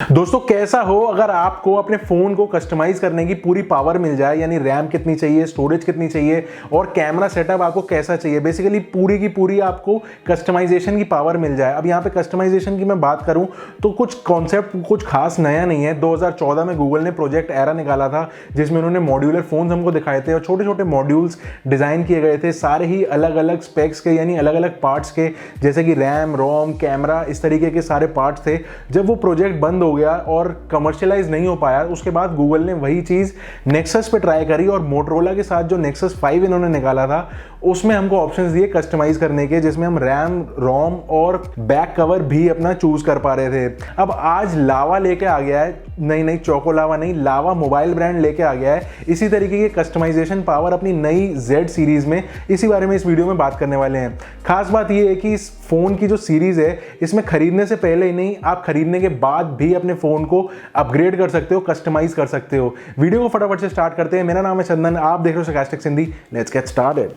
दोस्तों कैसा हो अगर आपको अपने फोन को कस्टमाइज करने की पूरी पावर मिल जाए, यानी रैम कितनी चाहिए, स्टोरेज कितनी चाहिए और कैमरा सेटअप आपको कैसा चाहिए, बेसिकली पूरी की पूरी आपको कस्टमाइजेशन की पावर मिल जाए। अब यहाँ पे कस्टमाइजेशन की मैं बात करूँ तो कुछ कॉन्सेप्ट कुछ खास नया नहीं है। 2014 में गूगल ने प्रोजेक्ट एरा निकाला था जिसमें उन्होंने मॉड्यूलर फोन हमको दिखाए थे और छोटे छोटे मॉड्यूल्स डिजाइन किए गए थे, सारे ही अलग अलग स्पेक्स के यानी अलग अलग पार्ट्स के, जैसे कि रैम, रोम, कैमरा, इस तरीके के सारे पार्ट्स थे। जब वो प्रोजेक्ट बंद हो गया और कमर्शियलाइज नहीं हो पाया, उसके बाद गूगल ने वही चीज नेक्सस पे ट्राई करी और मोटरोला के साथ जो नेक्सस 5 इन्होंने निकाला था उसमें हमको ऑप्शंस दिए कस्टमाइज करने के, जिसमें हम रैम, रोम और बैक कवर भी अपना चूज कर पा रहे थे। अब आज लावा लेके आ गया है, नहीं चोको लावा नहीं, लावा मोबाइल ब्रांड लेके आ गया है इसी तरीके की कस्टमाइजेशन पावर अपनी नई Z सीरीज में। इसी बारे में इस वीडियो में बात करने वाले हैं। खास बात यह है कि इस फोन की जो सीरीज है इसमें खरीदने से पहले ही नहीं, आप खरीदने के बाद भी अपने फोन को अपग्रेड कर सकते हो, कस्टमाइज कर सकते हो। वीडियो को फटाफट से स्टार्ट करते हैं। मेरा नाम है चंदन, आप देख रहे हो sarcastic Sindhi. Let's get started.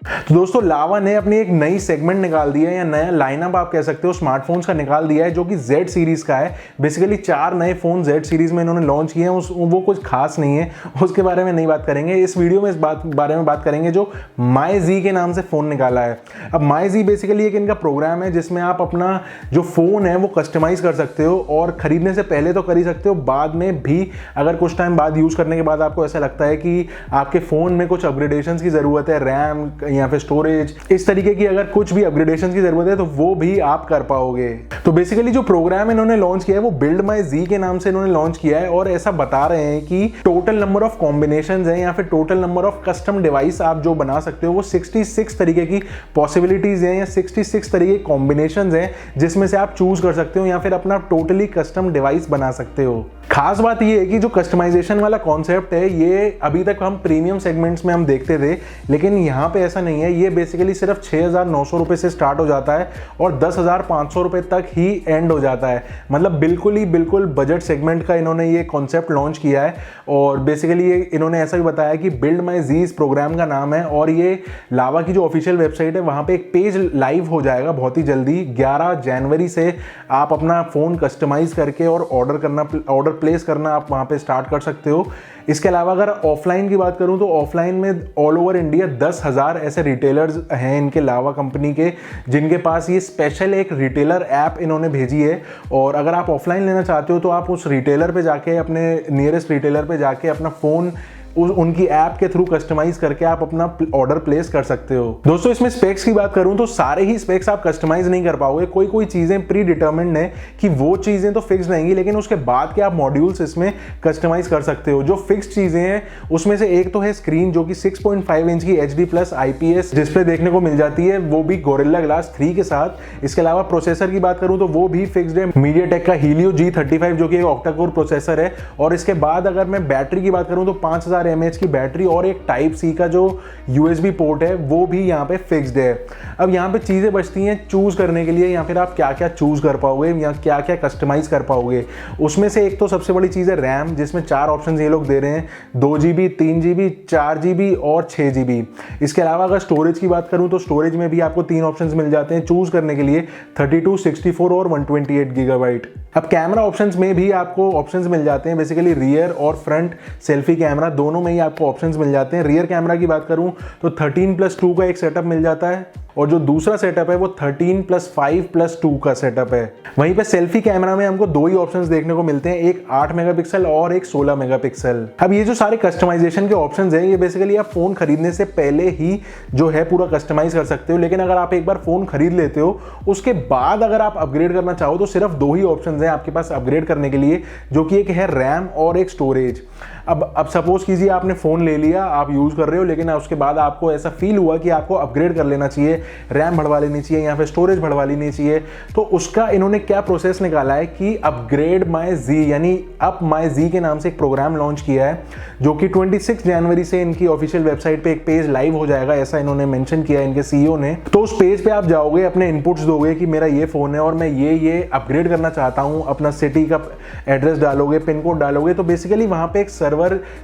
तो दोस्तों लावा ने अपनी एक नई सेगमेंट निकाल दिया है या नया लाइनअप आप कह सकते हो स्मार्टफोन्स का निकाल दिया है, जो कि Z सीरीज का है। बेसिकली 4 नए फोन Z सीरीज में इन्होंने लॉन्च किए हैं। वो कुछ खास नहीं है, उसके बारे में नहीं बात करेंगे इस वीडियो में। इस बारे में बात करेंगे जो MyZ के नाम से फोन निकाला है। अब MyZ बेसिकली एक इनका प्रोग्राम है जिसमें आप अपना जो फोन है वो कस्टमाइज कर सकते हो और खरीदने से पहले तो कर ही सकते हो, बाद में भी अगर कुछ टाइम बाद यूज करने के बाद आपको ऐसा लगता है कि आपके फोन में कुछ अपग्रेडेशन की जरूरत है, रैम या फिर स्टोरेज, इस तरीके की अगर कुछ भी अपग्रेडेशन की जरूरत है तो वो भी आप कर पाओगे। तो बेसिकली जो प्रोग्राम इन्होंने लॉन्च किया है वो बिल्ड माई जी के नाम से इन्होंने लॉन्च किया है और ऐसा बता रहे हैं कि टोटल नंबर ऑफ कॉम्बिनेशंस हैं या फिर total number of custom device आप जो बना सकते हो वो 66 तरीके की पॉसिबिलिटीज हैं या 66 तरीके कॉम्बिनेशंस हैं जिसमें से आप चूज कर सकते हो या फिर अपना टोटली कस्टम डिवाइस बना सकते हो। खास बात ये है कि जो कस्टमाइजेशन वाला कॉन्सेप्ट है ये अभी तक हम प्रीमियम सेगमेंट्स में हम देखते थे, लेकिन यहाँ पे ऐसा नहीं है। ये बेसिकली सिर्फ 6,900 रुपये से स्टार्ट हो जाता है और 10,500 रुपये तक ही एंड हो जाता है। मतलब बिल्कुल बजट सेगमेंट का इन्होंने ये कॉन्सेप्ट लॉन्च किया है और बेसिकली ये इन्होंने ऐसा भी बताया कि बिल्ड माई जी इस प्रोग्राम का नाम है और ये लावा की जो ऑफिशियल वेबसाइट है वहाँ पे एक पेज लाइव हो जाएगा बहुत ही जल्दी। 11 जनवरी से आप अपना फ़ोन कस्टमाइज करके और ऑर्डर प्लेस करना आप वहाँ पे स्टार्ट कर सकते हो। इसके अलावा अगर ऑफलाइन की बात करूं तो ऑफलाइन में ऑल ओवर इंडिया 10,000 ऐसे रिटेलर्स हैं इनके लावा कंपनी के, जिनके पास ये स्पेशल एक रिटेलर ऐप इन्होंने भेजी है। और अगर आप ऑफलाइन लेना चाहते हो तो आप उस रिटेलर पे जाके, अपने नियरेस्ट रिटेलर पे जाके अपना फ़ोन उनकी ऐप के थ्रू कस्टमाइज करके आप अपना ऑर्डर प्लेस कर सकते हो। दोस्तों इसमें स्पेक्स की बात करूं तो सारे ही स्पेक्स आप कस्टमाइज नहीं कर पाओगे। कोई चीजें प्री डिटर्मिन्ड है कि वो चीजें तो फिक्स रहेंगी, लेकिन उसके बाद के आप मॉड्यूल्स इसमें कस्टमाइज कर सकते हो। जो फिक्स चीजें हैं उसमें से एक तो है स्क्रीन, जो कि 6.5 इंच की HD+ IPS डिस्प्ले देखने को मिल जाती है, वो भी गोरिल्ला ग्लास 3 के साथ। इसके अलावा प्रोसेसर की बात करूं तो वो भी फिक्स्ड है, मीडियाटेक का Helio G35 जो कि एक ऑक्टा कोर प्रोसेसर है। और इसके बाद अगर मैं बैटरी की बात करूं तो 5000 mAh की बैटरी और एक Type-C का जो USB पोर्ट है वो भी यहाँ पे फिक्स्ड है। अब यहाँ पे चीजें बचती हैं चूज करने के लिए, या फिर आप क्या क्या चूज कर पाओगे या क्या क्या कस्टमाइज कर पाओगे। उसमें से एक तो सबसे बड़ी चीज है रैम, जिसमें 4 ऑप्शन ये लोग दे रहे हैं, 2GB, 3GB, 4GB और 6GB। इसके अलावा अगर स्टोरेज की बात करूं तो स्टोरेज में भी आपको 3 ऑप्शंस मिल जाते हैं चूज करने के लिए, 32, 64 और 128 GB। अब कैमरा ऑप्शंस में भी आपको ऑप्शंस मिल जाते हैं, बेसिकली रियर और फ्रंट सेल्फी कैमरा दोनों में ही आपको ऑप्शंस मिल जाते हैं। रियर कैमरा की बात करूं तो 13+2 का एक सेटअप मिल जाता है और जो दूसरा सेटअप है वो 13+5+2 का सेटअप है। वहीं पे सेल्फी कैमरा में हमको 2 ही ऑप्शंस देखने को मिलते हैं, एक 8 मेगापिक्सल और एक 16 मेगापिक्सल। अब ये जो सारे कस्टमाइजेशन के ऑप्शंस हैं ये बेसिकली आप फोन खरीदने से पहले ही जो है पूरा कस्टमाइज कर सकते हो, लेकिन अगर आप एक बार फोन खरीद लेते हो उसके बाद अगर आप अपग्रेड करना चाहो तो सिर्फ 2 ही ऑप्शंस हैं आपके पास अपग्रेड करने के लिए, जो कि एक है रैम और एक स्टोरेज। अब सपोज कीजिए आपने फोन ले लिया, आप यूज कर रहे हो, लेकिन उसके बाद आपको ऐसा फील हुआ कि आपको अपग्रेड कर लेना चाहिए, रैम बढ़वा लेनी चाहिए या फिर स्टोरेज बढ़वा लेनी चाहिए, तो उसका इन्होंने क्या प्रोसेस निकाला है कि अपग्रेड माई जी, यानी अप माई जी के नाम से एक प्रोग्राम लॉन्च किया है, जो कि 26 जनवरी से इनकी ऑफिशियल वेबसाइट पे एक पेज लाइव हो जाएगा, ऐसा इन्होंने मेंशन किया है इनके CEO ने। तो उस पेज पे आप जाओगे, अपने इनपुट्स दोगे कि मेरा ये फोन है और मैं ये अपग्रेड करना चाहता हूँ, अपना सिटी का एड्रेस डालोगे, पिन कोड डालोगे, तो बेसिकली वहां पे एक सर्वर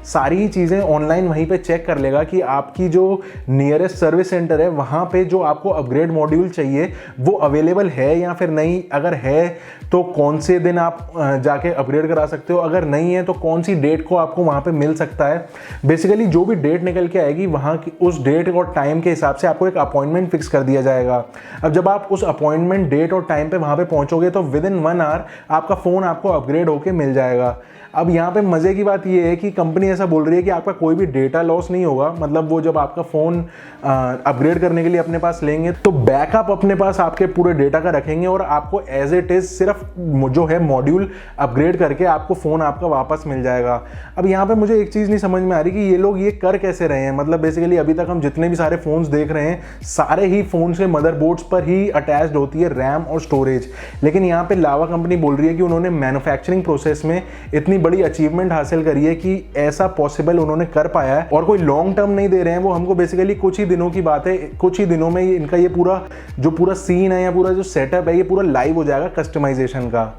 सारी ही चीजें ऑनलाइन वहीं पे चेक कर लेगा कि आपकी जो नियरेस्ट सर्विस सेंटर है वहां पे जो आपको अपग्रेड मॉड्यूल चाहिए वो अवेलेबल है या फिर नहीं। अगर है तो कौन से दिन आप जाके अपग्रेड करा सकते हो, अगर नहीं है तो कौन सी डेट को आपको वहाँ पे मिल सकता है। बेसिकली जो भी डेट निकल के आएगी वहाँ की उस डेट और टाइम के हिसाब से आपको एक अपॉइंटमेंट फिक्स कर दिया जाएगा। अब जब आप उस अपॉइंटमेंट डेट और टाइम पे वहाँ पे पहुँचोगे तो विद इन 1 आवर आपका फ़ोन आपको अपग्रेड होके मिल जाएगा। अब यहाँ पे मज़े की बात ये है कि कंपनी ऐसा बोल रही है कि आपका कोई भी डेटा लॉस नहीं होगा, मतलब वो जब आपका फ़ोन अपग्रेड करने के लिए अपने पास लेंगे तो बैकअप अपने पास आपके पूरे डेटा का रखेंगे और आपको एज इट इज़ सिर्फ जो है मॉड्यूल अपग्रेड करके आपको फ़ोन आपका वापस मिल जाएगा। अब यहाँ पे मुझे एक चीज़ नहीं समझ में आ रही कि ये लोग ये कर कैसे रहे हैं। मतलब बेसिकली अभी तक हम जितने भी सारे फ़ोन्स देख रहे हैं सारे ही फ़ोन से मदरबोर्ड्स पर ही अटैच्ड होती है रैम और स्टोरेज, लेकिन यहाँ पे लावा कंपनी बोल रही है कि उन्होंने मैन्युफैक्चरिंग प्रोसेस में इतनी बड़ी अचीवमेंट हासिल करी है कि ऐसा पॉसिबल उन्होंने कर पाया है, और कोई लॉन्ग टर्म नहीं दे रहे हैं वो हमको। बेसिकली कुछ ही दिनों की बात है, कुछ ही दिनों में इनका ये पूरा सीन है या पूरा जो सेटअप है ये पूरा लाइव हो जाएगा कस्टमाइजेशन का।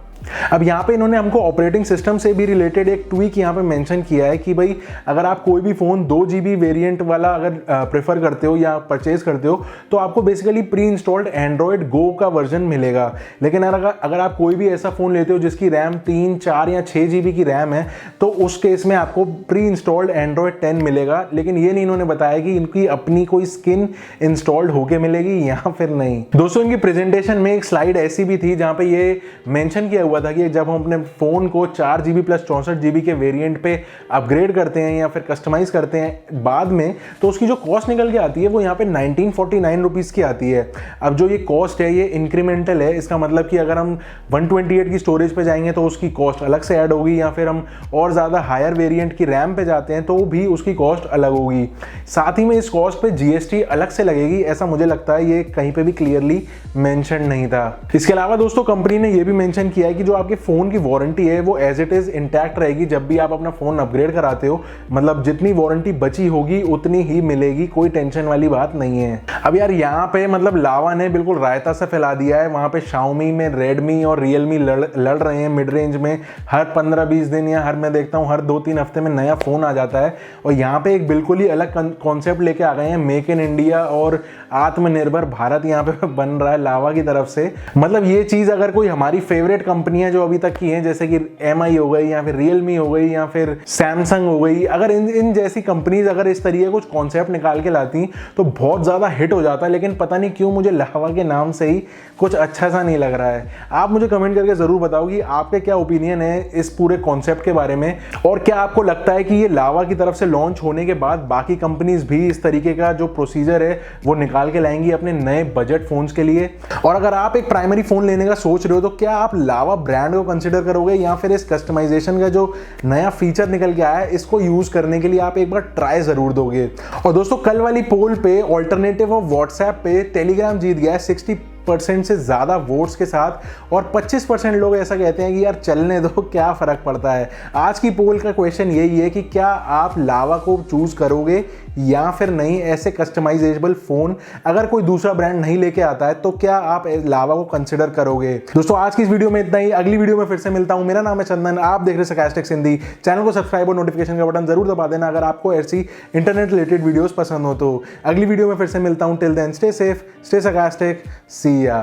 अब यहाँ पे इन्होंने हमको ऑपरेटिंग सिस्टम से भी रिलेटेड एक ट्वीक यहाँ पे मेंशन किया है कि भाई अगर आप कोई भी फ़ोन 2 GB वेरिएंट वाला अगर प्रेफर करते हो या परचेज करते हो तो आपको बेसिकली प्री इंस्टॉल्ड एंड्रॉयड गो का वर्जन मिलेगा। लेकिन अगर आप कोई भी ऐसा फ़ोन लेते हो जिसकी रैम 3, 4 या 6 GB की रैम है तो उस केस में आपको प्री इंस्टॉल्ड एंड्रॉयड 10 मिलेगा। लेकिन ये नहीं इन्होंने बताया कि इनकी अपनी कोई स्किन इंस्टॉल्ड होके मिलेगी या फिर नहीं। दोस्तों इनकी प्रेजेंटेशन में एक स्लाइड ऐसी भी थी जहाँ पे ये मेंशन किया हुआ था कि जब हम अपने फ़ोन को 4 GB प्लस 64 GB के वेरिएंट पे अपग्रेड करते हैं या फिर कस्टमाइज़ करते हैं बाद में, तो उसकी जो कॉस्ट निकल के आती है वो यहाँ पे 1949 रुपीज़ की आती है। अब जो ये कॉस्ट है ये इंक्रीमेंटल है, इसका मतलब कि अगर हम 128 की स्टोरेज पे जाएंगे तो उसकी कॉस्ट अलग से ऐड होगी, या फिर हम और ज़्यादा हायर वेरिएंट की रैम पे जाते हैं तो भी उसकी कॉस्ट अलग होगी। साथ ही में इस कॉस्ट पे GST अलग से लगेगी, ऐसा मुझे लगता है, ये कहीं पे भी क्लियरली मेंशन नहीं था। इसके अलावा दोस्तों कंपनी ने ये भी मेंशन किया है कि जो आपके फ़ोन की वारंटी है वो एज इट इज़ इंटैक्ट रहेगी जब भी आप अपना फ़ोन अपग्रेड कराते हो। मतलब जितनी वारंटी बची होगी उतनी ही मिलेगी, कोई टेंशन वाली बात नहीं है। अब यार यहाँ पे मतलब लावा ने बिल्कुल रायता से फैला दिया है। वहाँ पे Xiaomi में रेडमी और रियलमी लड़ रहे हैं मिड रेंज में। हर 15-20 दिन या मैं देखता हूँ हर 2-3 हफ्ते में नया फ़ोन आ जाता है, और यहाँ पे एक बिल्कुल ही अलग कॉन्सेप्ट लेके आ गए हैं। मेक इन इंडिया और आत्मनिर्भर भारत यहाँ पे बन रहा है लावा की तरफ से। मतलब ये चीज़ अगर कोई हमारी फेवरेट कंपनियां जो अभी तक की हैं जैसे कि MI हो गई या फिर रियलमी हो गई या फिर सैमसंग हो गई, अगर इन जैसी कंपनीज अगर इस तरीके कुछ कॉन्सेप्ट निकाल के लाती तो बहुत ज़्यादा हिट हो जाता है। लेकिन पता नहीं क्यों मुझे लावा के नाम से ही कुछ अच्छा सा नहीं लग रहा है। आप मुझे कमेंट करके ज़रूर बताओ कि आपके क्या ओपिनियन है इस पूरे कॉन्सेप्ट के बारे में, और क्या आपको लगता है कि ये लावा की तरफ से लॉन्च होने के बाद बाकी कंपनीज भी इस तरीके का जो प्रोसीजर है वो निकाल के लाएंगी अपने नए बजट फोन्स के लिए। और अगर आप एक प्राइमरी फोन लेने का सोच रहे हो तो क्या आप लावा ब्रांड को कंसिडर करोगे या फिर इस कस्टमाइजेशन का जो नया फीचर निकल के आया है इसको यूज करने के लिए आप एक बार ट्राई जरूर दोगे। और दोस्तों कल वाली पोल पे ऑल्टरनेटिव ऑफ व्हाट्सएप पे टेलीग्राम जीत गया है 60% से ज़्यादा वोट्स के साथ, और 25% लोग ऐसा कहते हैं कि यार चलने दो, क्या फ़र्क पड़ता है। आज की पोल का क्वेश्चन यही है कि क्या आप लावा को चूज़ करोगे या फिर नहीं। ऐसे कस्टमाइजेबल फ़ोन अगर कोई दूसरा ब्रांड नहीं लेके आता है तो क्या आप लावा को कंसिडर करोगे। दोस्तों आज की इस वीडियो में इतना ही, अगली वीडियो में फिर से मिलता हूँ। मेरा नाम है चंदन, आप देख रहे हैं सरकास्टिक्स हिंदी। चैनल को सब्सक्राइब और नोटिफिकेशन का बटन जरूर दबा देना अगर आपको ऐसी इंटरनेट रिलेटेड वीडियोस पसंद हो तो। अगली वीडियो में फिर से मिलता हूँ। Till then stay safe, stay sarcastic, see या।